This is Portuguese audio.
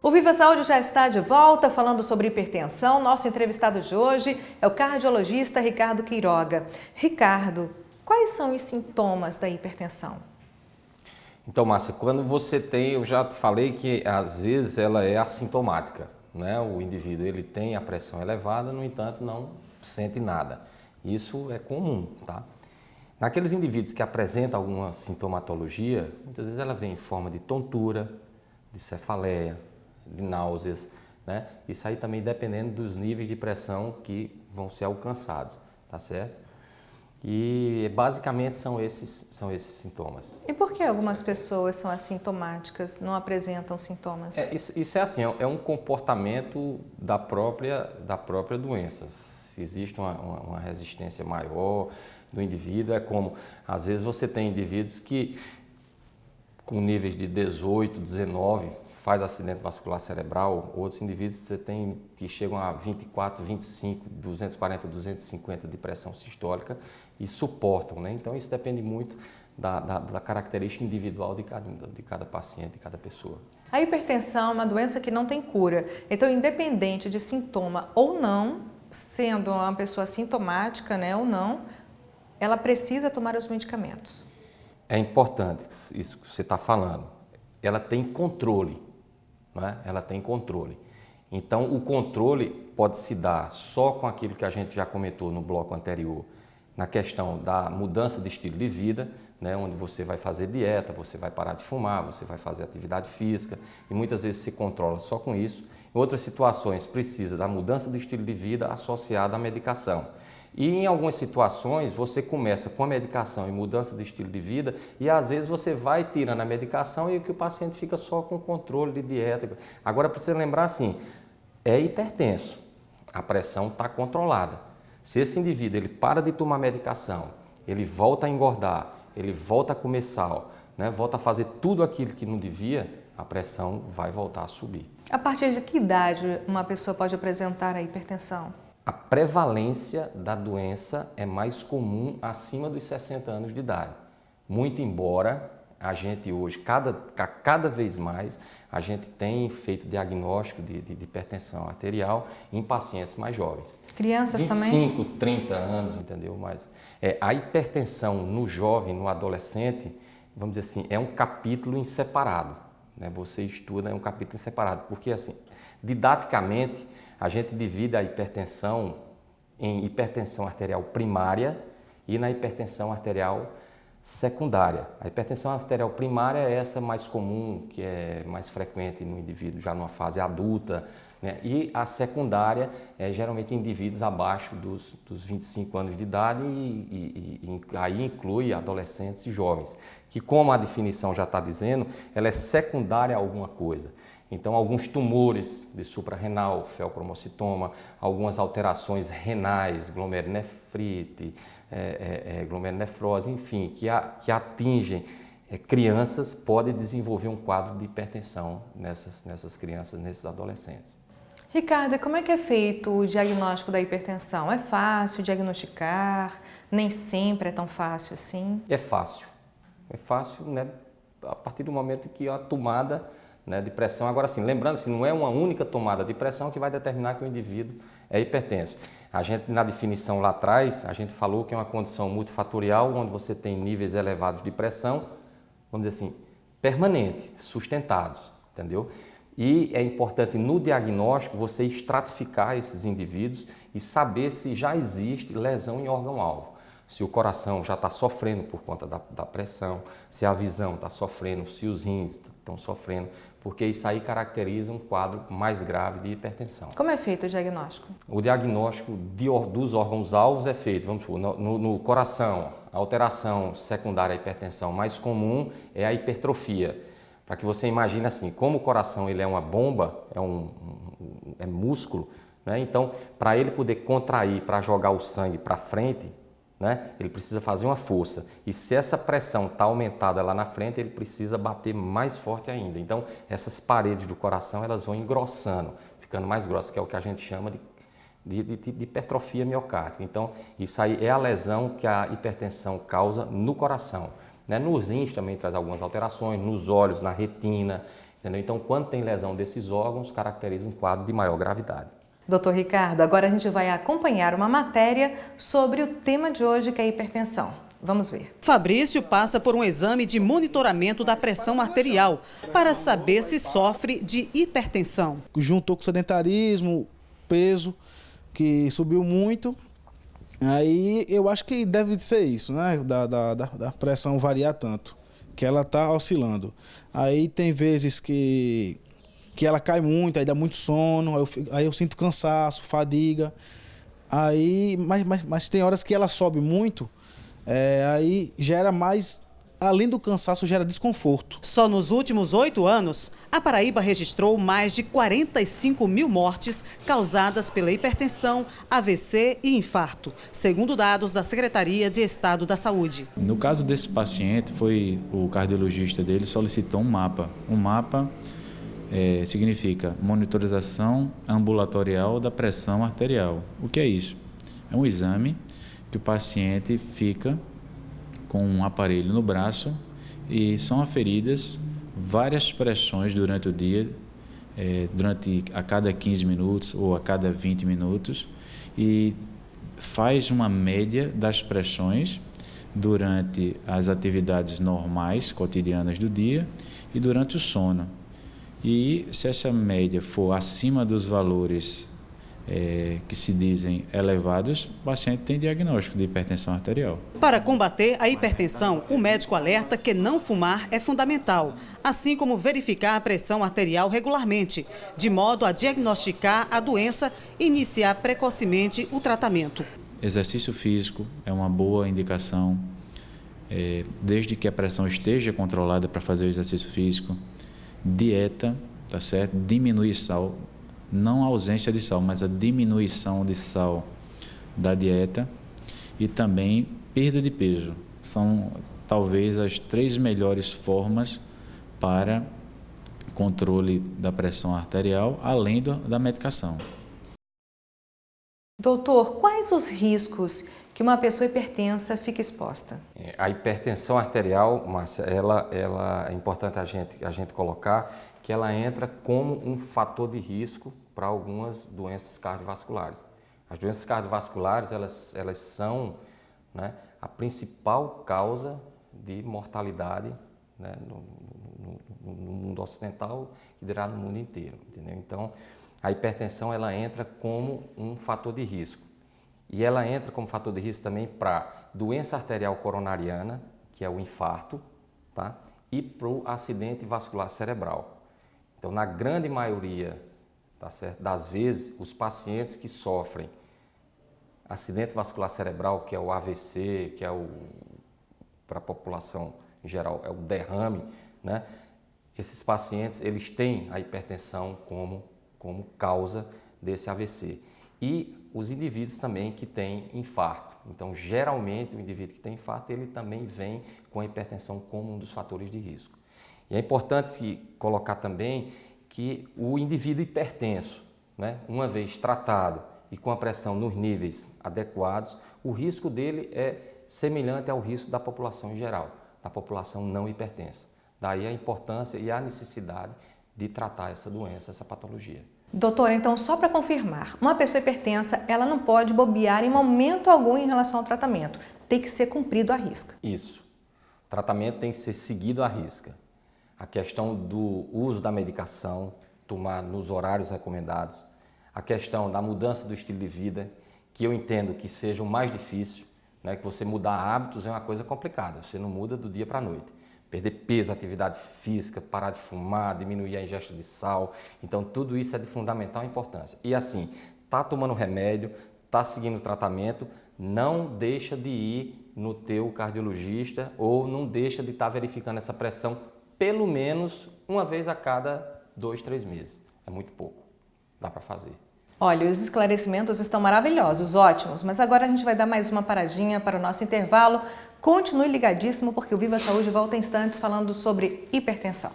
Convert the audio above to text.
O Viva Saúde já está de volta falando sobre hipertensão. Nosso entrevistado de hoje é o cardiologista Ricardo Quiroga. Ricardo, quais são os sintomas da hipertensão? Então, Márcia, quando você tem, eu já falei que às vezes ela é assintomática, né? O indivíduo ele tem a pressão elevada, no entanto não sente nada. Isso é comum, tá? Naqueles indivíduos que apresentam alguma sintomatologia, muitas vezes ela vem em forma de tontura, de cefaleia, de náuseas, né? Isso aí também dependendo dos níveis de pressão que vão ser alcançados, tá certo? E basicamente são esses sintomas. E por que algumas pessoas são assintomáticas, não apresentam sintomas? Isso é assim, é um comportamento da própria doença. Se existe uma resistência maior do indivíduo, é como, às vezes você tem indivíduos que com níveis de 18, 19, faz acidente vascular cerebral, outros indivíduos você tem que chegam a 24, 25, 240, 250 de pressão sistólica e suportam, né? Então isso depende muito da característica individual de cada paciente, de cada pessoa. A hipertensão é uma doença que não tem cura, então independente de sintoma ou não, sendo uma pessoa sintomática, né, ou não, ela precisa tomar os medicamentos. É importante isso que você está falando. Ela tem controle, né? Ela tem controle. Então, o controle pode se dar só com aquilo que a gente já comentou no bloco anterior, na questão da mudança de estilo de vida, né? Onde você vai fazer dieta, você vai parar de fumar, você vai fazer atividade física e muitas vezes se controla só com isso. Em outras situações, precisa da mudança de estilo de vida associada à medicação. E em algumas situações você começa com a medicação e mudança de estilo de vida e às vezes você vai tirando a medicação e que o paciente fica só com controle de dieta. Agora precisa lembrar assim, é hipertenso, a pressão está controlada. Se esse indivíduo ele para de tomar medicação, ele volta a engordar, ele volta a comer sal, né, volta a fazer tudo aquilo que não devia, a pressão vai voltar a subir. A partir de que idade uma pessoa pode apresentar a hipertensão? A prevalência da doença é mais comum acima dos 60 anos de idade. Muito embora a gente hoje, cada vez mais, a gente tem feito diagnóstico de hipertensão arterial em pacientes mais jovens. Crianças 25, também? 25, 30 anos, entendeu? Mas a hipertensão no jovem, no adolescente, vamos dizer assim, é um capítulo em separado, né? Você estuda, é um capítulo em separado, porque assim, didaticamente, a gente divide a hipertensão em hipertensão arterial primária e na hipertensão arterial secundária. A hipertensão arterial primária é essa mais comum, que é mais frequente no indivíduo já numa fase adulta, né? E a secundária é geralmente em indivíduos abaixo dos 25 anos de idade e aí inclui adolescentes e jovens, que como a definição já está dizendo, ela é secundária a alguma coisa. Então, alguns tumores de suprarrenal, feocromocitoma, algumas alterações renais, glomerulonefrite, glomerulonefrose, enfim, que atingem crianças, podem desenvolver um quadro de hipertensão nessas crianças, nesses adolescentes. Ricardo, e como é que é feito o diagnóstico da hipertensão? É fácil diagnosticar? Nem sempre é tão fácil assim? É fácil, né? A partir do momento que a tomada, né, de pressão. Agora sim, lembrando assim, não é uma única tomada de pressão que vai determinar que o indivíduo é hipertenso. A gente, na definição lá atrás, a gente falou que é uma condição multifatorial, onde você tem níveis elevados de pressão, vamos dizer assim, permanente, sustentados, entendeu? E é importante no diagnóstico você estratificar esses indivíduos e saber se já existe lesão em órgão-alvo. Se o coração já está sofrendo por conta da pressão, se a visão está sofrendo, se os rins estão sofrendo, porque isso aí caracteriza um quadro mais grave de hipertensão. Como é feito o diagnóstico? O diagnóstico dos órgãos-alvos é feito, vamos supor, no coração. A alteração secundária à hipertensão mais comum é a hipertrofia. Para que você imagine assim, como o coração ele é uma bomba, é músculo, né? Então, para ele poder contrair, para jogar o sangue para frente, né? Ele precisa fazer uma força. E se essa pressão está aumentada lá na frente, ele precisa bater mais forte ainda. Então, essas paredes do coração elas vão engrossando, ficando mais grossas, que é o que a gente chama de hipertrofia miocárdica. Então, isso aí é a lesão que a hipertensão causa no coração. Né? Nos rins também traz algumas alterações, nos olhos, na retina. Entendeu? Então, quando tem lesão desses órgãos, caracteriza um quadro de maior gravidade. Doutor Ricardo, agora a gente vai acompanhar uma matéria sobre o tema de hoje, que é a hipertensão. Vamos ver. Fabrício passa por um exame de monitoramento da pressão arterial para saber se sofre de hipertensão. Juntou com o sedentarismo, peso, que subiu muito. Aí eu acho que deve ser isso, né? Da pressão variar tanto, que ela está oscilando. Aí tem vezes que ela cai muito, aí dá muito sono, aí eu sinto cansaço, fadiga. Aí, mas tem horas que ela sobe muito, aí gera mais, além do cansaço, gera desconforto. Só nos últimos 8 anos, a Paraíba registrou mais de 45 mil mortes causadas pela hipertensão, AVC e infarto, segundo dados da Secretaria de Estado da Saúde. No caso desse paciente, o cardiologista dele solicitou um mapa. Um mapa significa monitorização ambulatorial da pressão arterial. O que é isso? É um exame que o paciente fica com um aparelho no braço e são aferidas várias pressões durante o dia, a cada 15 minutos ou a cada 20 minutos, e faz uma média das pressões durante as atividades normais, cotidianas do dia e durante o sono. E se essa média for acima dos valores que se dizem elevados, o paciente tem diagnóstico de hipertensão arterial. Para combater a hipertensão, o médico alerta que não fumar é fundamental, assim como verificar a pressão arterial regularmente, de modo a diagnosticar a doença e iniciar precocemente o tratamento. Exercício físico é uma boa indicação, desde que a pressão esteja controlada para fazer o exercício físico. Dieta, tá certo? Diminuir sal, não a ausência de sal, mas a diminuição de sal da dieta, e também perda de peso. São talvez as 3 melhores formas para controle da pressão arterial, além da medicação. Doutor, quais os riscos que uma pessoa hipertensa fica exposta? A hipertensão arterial, Márcia, ela é importante a gente colocar que ela entra como um fator de risco para algumas doenças cardiovasculares. As doenças cardiovasculares, elas são, né, a principal causa de mortalidade, né, no mundo ocidental e dirá no mundo inteiro, entendeu? Então, a hipertensão ela entra como um fator de risco. E ela entra como fator de risco também para doença arterial coronariana, que é o infarto, tá? E para o acidente vascular cerebral. Então, na grande maioria, tá certo, das vezes, os pacientes que sofrem acidente vascular cerebral, que é o AVC, que é para a população em geral, é o derrame, né? Esses pacientes, eles têm a hipertensão como causa desse AVC. E os indivíduos também que têm infarto. Então, geralmente, o indivíduo que tem infarto, ele também vem com a hipertensão como um dos fatores de risco. E é importante colocar também que o indivíduo hipertenso, né, uma vez tratado e com a pressão nos níveis adequados, o risco dele é semelhante ao risco da população em geral, da população não hipertensa. Daí a importância e a necessidade de tratar essa doença, essa patologia. Doutora, então só para confirmar, uma pessoa hipertensa, ela não pode bobear em momento algum em relação ao tratamento. Tem que ser cumprido à risca. Isso. O tratamento tem que ser seguido à risca. A questão do uso da medicação, tomar nos horários recomendados. A questão da mudança do estilo de vida, que eu entendo que seja o mais difícil, né? Que você mudar hábitos é uma coisa complicada, você não muda do dia para a noite. Perder peso, atividade física, parar de fumar, diminuir a ingesta de sal. Então, tudo isso é de fundamental importância. E assim, tá tomando remédio, tá seguindo o tratamento, não deixa de ir no teu cardiologista ou não deixa de estar verificando essa pressão pelo menos uma vez a cada 2, 3 meses. É muito pouco, dá para fazer. Olha, os esclarecimentos estão maravilhosos, ótimos, mas agora a gente vai dar mais uma paradinha para o nosso intervalo. Continue ligadíssimo porque o Viva Saúde volta em instantes falando sobre hipertensão.